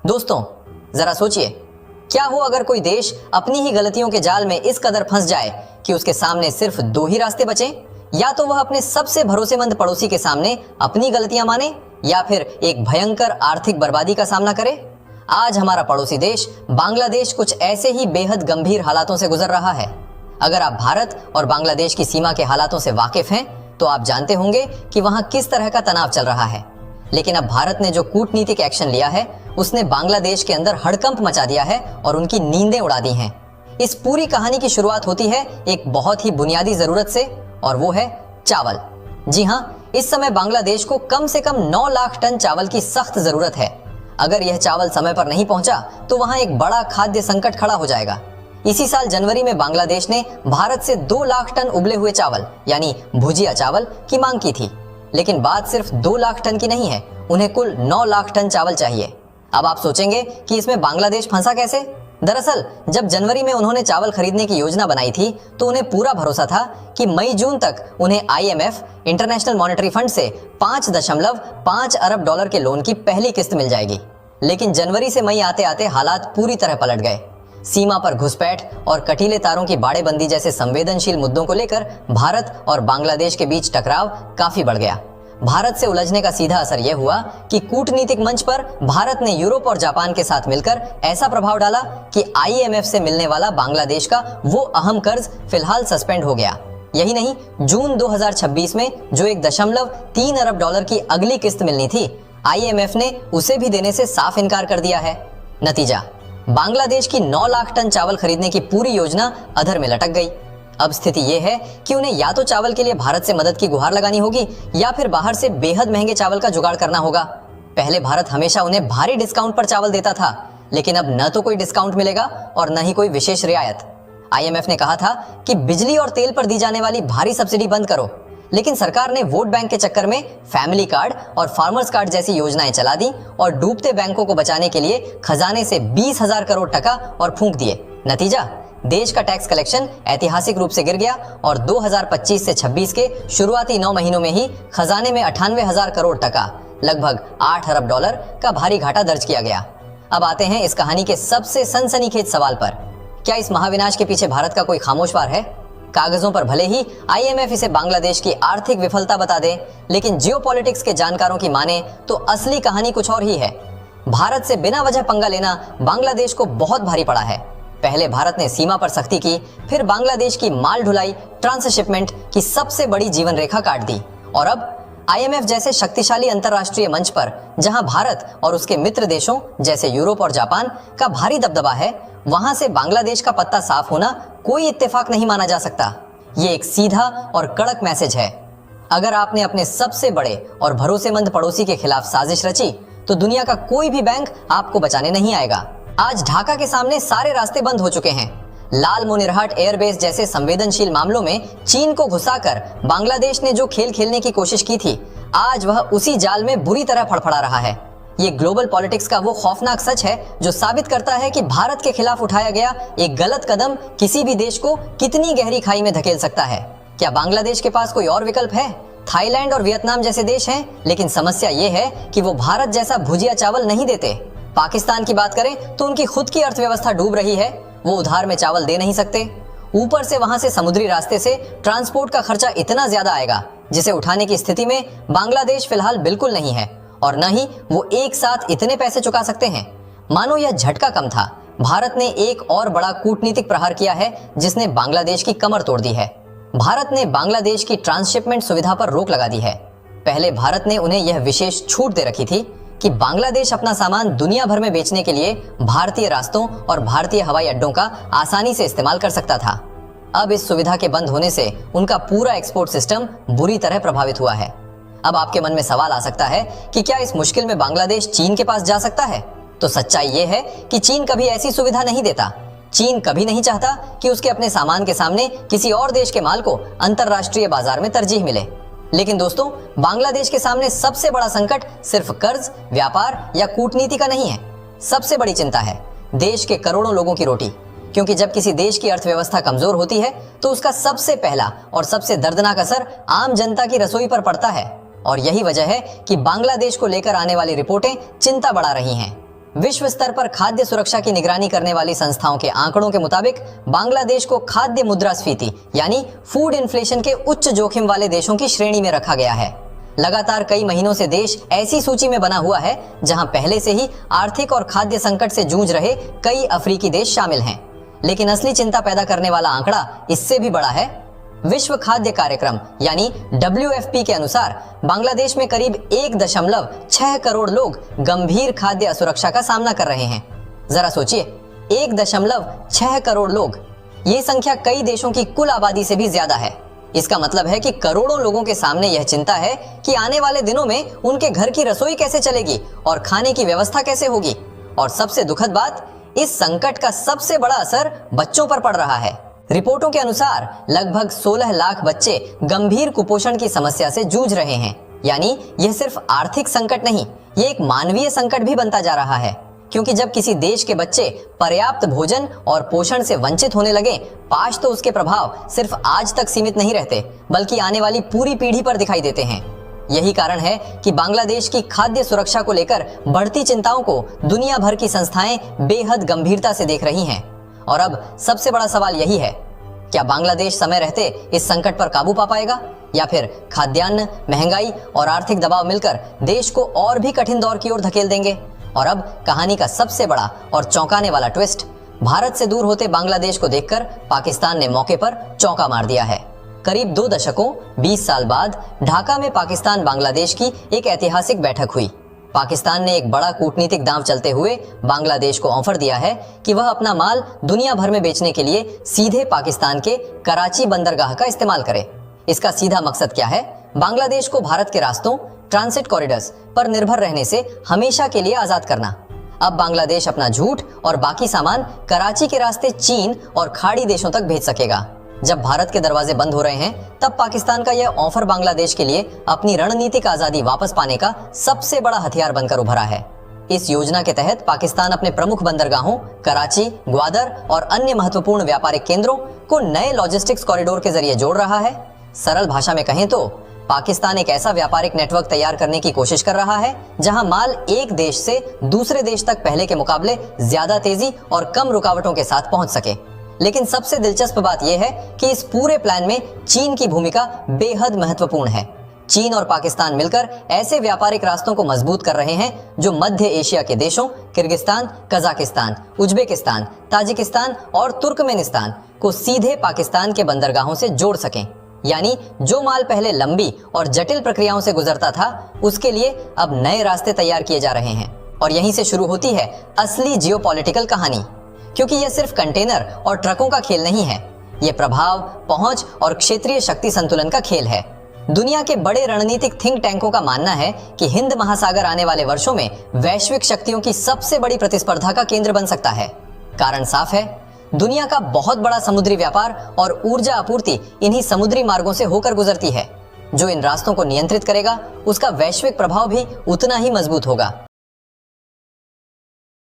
दोस्तों, जरा सोचिए, क्या हो अगर कोई देश अपनी ही गलतियों के जाल में इस कदर फंस जाए कि उसके सामने सिर्फ दो ही रास्ते बचे। या तो वह अपने सबसे भरोसेमंद पड़ोसी के सामने अपनी गलतियां माने या फिर एक भयंकर आर्थिक बर्बादी का सामना करे। आज हमारा पड़ोसी देश बांग्लादेश कुछ ऐसे ही बेहद गंभीर हालातों से गुजर रहा है। अगर आप भारत और बांग्लादेश की सीमा के हालातों से वाकिफ हैं तो आप जानते होंगे कि वहां किस तरह का तनाव चल रहा है। लेकिन अब भारत ने जो कूटनीतिक एक्शन लिया है उसने बांग्लादेश के अंदर हड़कंप मचा दिया है और उनकी नींदें उड़ा दी हैं। इस पूरी कहानी की शुरुआत होती है एक बहुत ही बुनियादी जरूरत से, और वो है चावल। जी हाँ, इस समय बांग्लादेश को कम से कम 9 लाख टन चावल की सख्त जरूरत है। अगर यह चावल समय पर नहीं पहुंचा तो वहां एक बड़ा खाद्य संकट खड़ा हो जाएगा। इसी साल जनवरी में बांग्लादेश ने भारत से 2 लाख टन उबले हुए चावल यानी भुजिया चावल की मांग की थी। लेकिन बात सिर्फ 2 लाख टन की नहीं है, उन्हें कुल 9 लाख टन चावल चाहिए। अब आप सोचेंगे कि इसमें बांग्लादेश फंसा कैसे? दरअसल जब जनवरी में उन्होंने चावल खरीदने की योजना बनाई थी तो उन्हें पूरा भरोसा था कि मई जून तक उन्हें IMF इंटरनेशनल मॉनेटरी फंड से 5.5 अरब डॉलर के लोन की पहली किस्त मिल जाएगी। लेकिन जनवरी से मई आते आते हालात पूरी तरह पलट गए। सीमा पर घुसपैठ और कटीले तारों की बाड़ेबंदी जैसे संवेदनशील मुद्दों को लेकर भारत और बांग्लादेश के बीच टकराव काफी बढ़ गया। भारत से उलझने का सीधा असर यह हुआ कि कूटनीतिक मंच पर भारत ने यूरोप और जापान के साथ मिलकर ऐसा प्रभाव डाला कि IMF से मिलने वाला बांग्लादेश का वो अहम कर्ज फिलहाल सस्पेंड हो गया। यही नहीं, जून 2026 में जो 1.3 अरब डॉलर की अगली किस्त मिलनी थी, IMF ने उसे भी देने से साफ इनकार कर दिया है। नतीजा, बांग्लादेश की 9 लाख टन चावल खरीदने की पूरी योजना अधर में लटक गई। अब स्थिति यह है कि उन्हें या तो चावल के लिए भारत से मदद की गुहार लगानी होगी या फिर बाहर से बेहद महंगे चावल का जुगाड़ करना होगा। पहले भारत हमेशा उन्हें भारी डिस्काउंट पर चावल देता था, लेकिन अब न तो कोई डिस्काउंट मिलेगा और न ही कोई विशेष रियायत। IMF ने कहा था कि बिजली और तेल पर दी जाने वाली भारी सब्सिडी बंद करो, लेकिन सरकार ने वोट बैंक के चक्कर में फैमिली कार्ड और फार्मर्स कार्ड जैसी योजनाएं चला दी और डूबते बैंकों को बचाने के लिए खजाने से 20,000 करोड़ टका और फूंक दिए। नतीजा, देश का टैक्स कलेक्शन ऐतिहासिक रूप से गिर गया और 2025 से 26 के शुरुआती 9 महीनों में ही खजाने में 98,000 करोड़ टका, लगभग 8 अरब डॉलर का भारी घाटा दर्ज किया गया। अब आते हैं इस कहानी के सबसे सनसनीखेज सवाल पर। क्या इस महाविनाश के पीछे भारत का कोई खामोश वार है? कागजों पर भले ही IMF इसे बांग्लादेश की आर्थिक विफलता बता दे, लेकिन जियोपॉलिटिक्स के जानकारों की माने तो असली कहानी कुछ और ही है। भारत से बिना वजह पंगा लेना बांग्लादेश को बहुत भारी पड़ा है। पहले भारत ने सीमा पर सख्ती की, फिर बांग्लादेश की माल ढुलाई ट्रांसशिपमेंट की सबसे बड़ी जीवन रेखा काट दी, और अब IMF जैसे शक्तिशाली अंतरराष्ट्रीय मंच पर जहां भारत और उसके मित्र देशों जैसे यूरोप और जापान का भारी दबदबा है, वहां से बांग्लादेश का पत्ता साफ होना कोई इत्तेफाक नहीं माना जा सकता। ये एक सीधा और कड़क मैसेज है। अगर आपने अपने सबसे बड़े और भरोसेमंद पड़ोसी के खिलाफ साजिश रची तो दुनिया का कोई भी बैंक आपको बचाने नहीं आएगा। आज ढाका के सामने सारे रास्ते बंद हो चुके हैं। लाल मोनिरहाट एयरबेस जैसे संवेदनशील मामलों में चीन को घुसाकर बांग्लादेश ने जो खेल खेलने की कोशिश की थी, आज वह उसी जाल में बुरी तरह फड़फड़ा रहा है। ये ग्लोबल पॉलिटिक्स का वो खौफनाक सच है जो साबित करता है कि भारत के खिलाफ उठाया गया एक गलत कदम किसी भी देश को कितनी गहरी खाई में धकेल सकता है। क्या बांग्लादेश के पास कोई और विकल्प है? थाईलैंड और वियतनाम जैसे देश हैं, लेकिन समस्या ये है कि वो भारत जैसा भुजिया चावल नहीं देते। पाकिस्तान की बात करें तो उनकी खुद की अर्थव्यवस्था डूब रही है, वो उधार में चावल दे नहीं सकते। ऊपर से वहां से समुद्री रास्ते से ट्रांसपोर्ट का खर्चा इतना ज्यादा आएगा जिसे उठाने की स्थिति में बांग्लादेश फिलहाल बिल्कुल नहीं है, और न ही वो एक साथ इतने पैसे चुका सकते हैं। मानो यह झटका कम था, भारत ने एक और बड़ा कूटनीतिक प्रहार किया है जिसने बांग्लादेश की कमर तोड़ दी है। भारत ने बांग्लादेश की ट्रांसशिपमेंट सुविधा पर रोक लगा दी है। पहले भारत ने उन्हें यह विशेष छूट दे रखी थी कि बांग्लादेश अपना सामान दुनिया भर में बेचने के लिए भारतीय रास्तों और भारतीय हवाई अड्डों का आसानी से इस्तेमाल कर सकता था। अब इस सुविधा के बंद होने से उनका पूरा एक्सपोर्ट सिस्टम बुरी तरह प्रभावित हुआ है। अब आपके मन में सवाल आ सकता है कि क्या इस मुश्किल में बांग्लादेश चीन के पास जा सकता है? तो सच्चाई ये है कि चीन कभी ऐसी सुविधा नहीं देता। चीन कभी नहीं चाहता कि उसके अपने सामान के सामने किसी और देश के माल को अंतरराष्ट्रीय बाजार में तरजीह मिले। लेकिन दोस्तों, बांग्लादेश के सामने सबसे बड़ा संकट सिर्फ कर्ज, व्यापार या कूटनीति का नहीं है। सबसे बड़ी चिंता है देश के करोड़ों लोगों की रोटी, क्योंकि जब किसी देश की अर्थव्यवस्था कमजोर होती है तो उसका सबसे पहला और सबसे दर्दनाक असर आम जनता की रसोई पर पड़ता है। और यही वजह है कि बांग्लादेश को लेकर आने वाली रिपोर्टें चिंता बढ़ा रही हैं। विश्व स्तर पर खाद्य सुरक्षा की निगरानी करने वाली संस्थाओं के आंकड़ों के मुताबिक बांग्लादेश को खाद्य मुद्रास्फीति यानी फूड इन्फ्लेशन के उच्च जोखिम वाले देशों की श्रेणी में रखा गया है। लगातार कई महीनों से देश ऐसी सूची में बना हुआ है जहां पहले से ही आर्थिक और खाद्य संकट से जूझ रहे कई अफ्रीकी देश शामिल हैं। लेकिन असली चिंता पैदा करने वाला आंकड़ा इससे भी बड़ा है। विश्व खाद्य कार्यक्रम यानी WFP के अनुसार बांग्लादेश में करीब 1.6 करोड़ लोग गंभीर खाद्य असुरक्षा का सामना कर रहे हैं। जरा सोचिए, 1.6 करोड़ लोग, ये संख्या कई देशों की कुल आबादी से भी ज्यादा है। इसका मतलब है कि करोड़ों लोगों के सामने यह चिंता है कि आने वाले दिनों में उनके घर की रसोई कैसे चलेगी और खाने की व्यवस्था कैसे होगी। और सबसे दुखद बात, इस संकट का सबसे बड़ा असर बच्चों पर पड़ रहा है। रिपोर्टों के अनुसार लगभग 16 लाख बच्चे गंभीर कुपोषण की समस्या से जूझ रहे हैं। यानी यह सिर्फ आर्थिक संकट नहीं, ये एक मानवीय संकट भी बनता जा रहा है। क्योंकि जब किसी देश के बच्चे पर्याप्त भोजन और पोषण से वंचित होने लगे, पाश तो उसके प्रभाव सिर्फ आज तक सीमित नहीं रहते, बल्कि आने वाली पूरी पीढ़ी पर दिखाई देते हैं। यही कारण है कि बांग्लादेश की खाद्य सुरक्षा को लेकर बढ़ती चिंताओं को दुनिया भर की संस्थाएं बेहद गंभीरता से देख रही हैं। और अब सबसे बड़ा सवाल यही है, क्या बांग्लादेश समय रहते इस संकट पर काबू पा पाएगा, या फिर खाद्यान्न, महंगाई और आर्थिक दबाव मिलकर देश को और भी कठिन दौर की ओर धकेल देंगे। और अब कहानी का सबसे बड़ा और चौंकाने वाला ट्विस्ट, भारत से दूर होते बांग्लादेश को देखकर पाकिस्तान ने मौके पर चौंका मार दिया है। करीब 2 दशकों 20 साल बाद ढाका में पाकिस्तान बांग्लादेश की एक ऐतिहासिक बैठक हुई। पाकिस्तान ने एक बड़ा कूटनीतिक दांव चलते हुए बांग्लादेश को ऑफर दिया है कि वह अपना माल दुनिया भर में बेचने के लिए सीधे पाकिस्तान के कराची बंदरगाह का इस्तेमाल करे। इसका सीधा मकसद क्या है? बांग्लादेश को भारत के रास्तों, ट्रांसिट कॉरिडोर्स पर निर्भर रहने से हमेशा के लिए आजाद करना। अब बांग्लादेश अपना जूट और बाकी सामान कराची के रास्ते चीन और खाड़ी देशों तक भेज सकेगा। जब भारत के दरवाजे बंद हो रहे हैं, तब पाकिस्तान का यह ऑफर बांग्लादेश के लिए अपनी रणनीतिक आजादी वापस पाने का सबसे बड़ा हथियार बनकर उभरा है। इस योजना के तहत पाकिस्तान अपने प्रमुख बंदरगाहों कराची, ग्वादर और अन्य महत्वपूर्ण व्यापारिक केंद्रों को नए लॉजिस्टिक्स कॉरिडोर के जरिए जोड़ रहा है। सरल भाषा में कहें तो पाकिस्तान एक ऐसा व्यापारिक नेटवर्क तैयार करने की कोशिश कर रहा है जहां माल एक देश से दूसरे देश तक पहले के मुकाबले ज्यादा तेजी और कम रुकावटों के साथ पहुंच सके। लेकिन सबसे दिलचस्प बात यह है कि इस पूरे प्लान में चीन की भूमिका बेहद महत्वपूर्ण है। चीन और पाकिस्तान मिलकर ऐसे व्यापारिक रास्तों को मजबूत कर रहे हैं जो मध्य एशिया के देशों किर्गिस्तान, कजाकिस्तान, उज्बेकिस्तान, ताजिकिस्तान और तुर्कमेनिस्तान को सीधे पाकिस्तान के बंदरगाहों से जोड़ सकें। यानी जो माल पहले लंबी और जटिल प्रक्रियाओं से गुजरता था, उसके लिए अब नए रास्ते तैयार किए जा रहे हैं। और यहीं से शुरू होती है असली जियोपॉलिटिकल कहानी, क्योंकि यह सिर्फ कंटेनर और ट्रकों का खेल नहीं है, यह प्रभाव, पहुंच और क्षेत्रीय शक्ति संतुलन का खेल है। दुनिया के बड़े रणनीतिक थिंक टैंकों का मानना है कि हिंद महासागर आने वाले वर्षों में वैश्विक शक्तियों की सबसे बड़ी प्रतिस्पर्धा का केंद्र बन सकता है। कारण साफ है, दुनिया का बहुत बड़ा समुद्री व्यापार और ऊर्जा आपूर्ति इन्हीं समुद्री मार्गों से होकर गुजरती है। जो इन रास्तों को नियंत्रित करेगा, उसका वैश्विक प्रभाव भी उतना ही मजबूत होगा।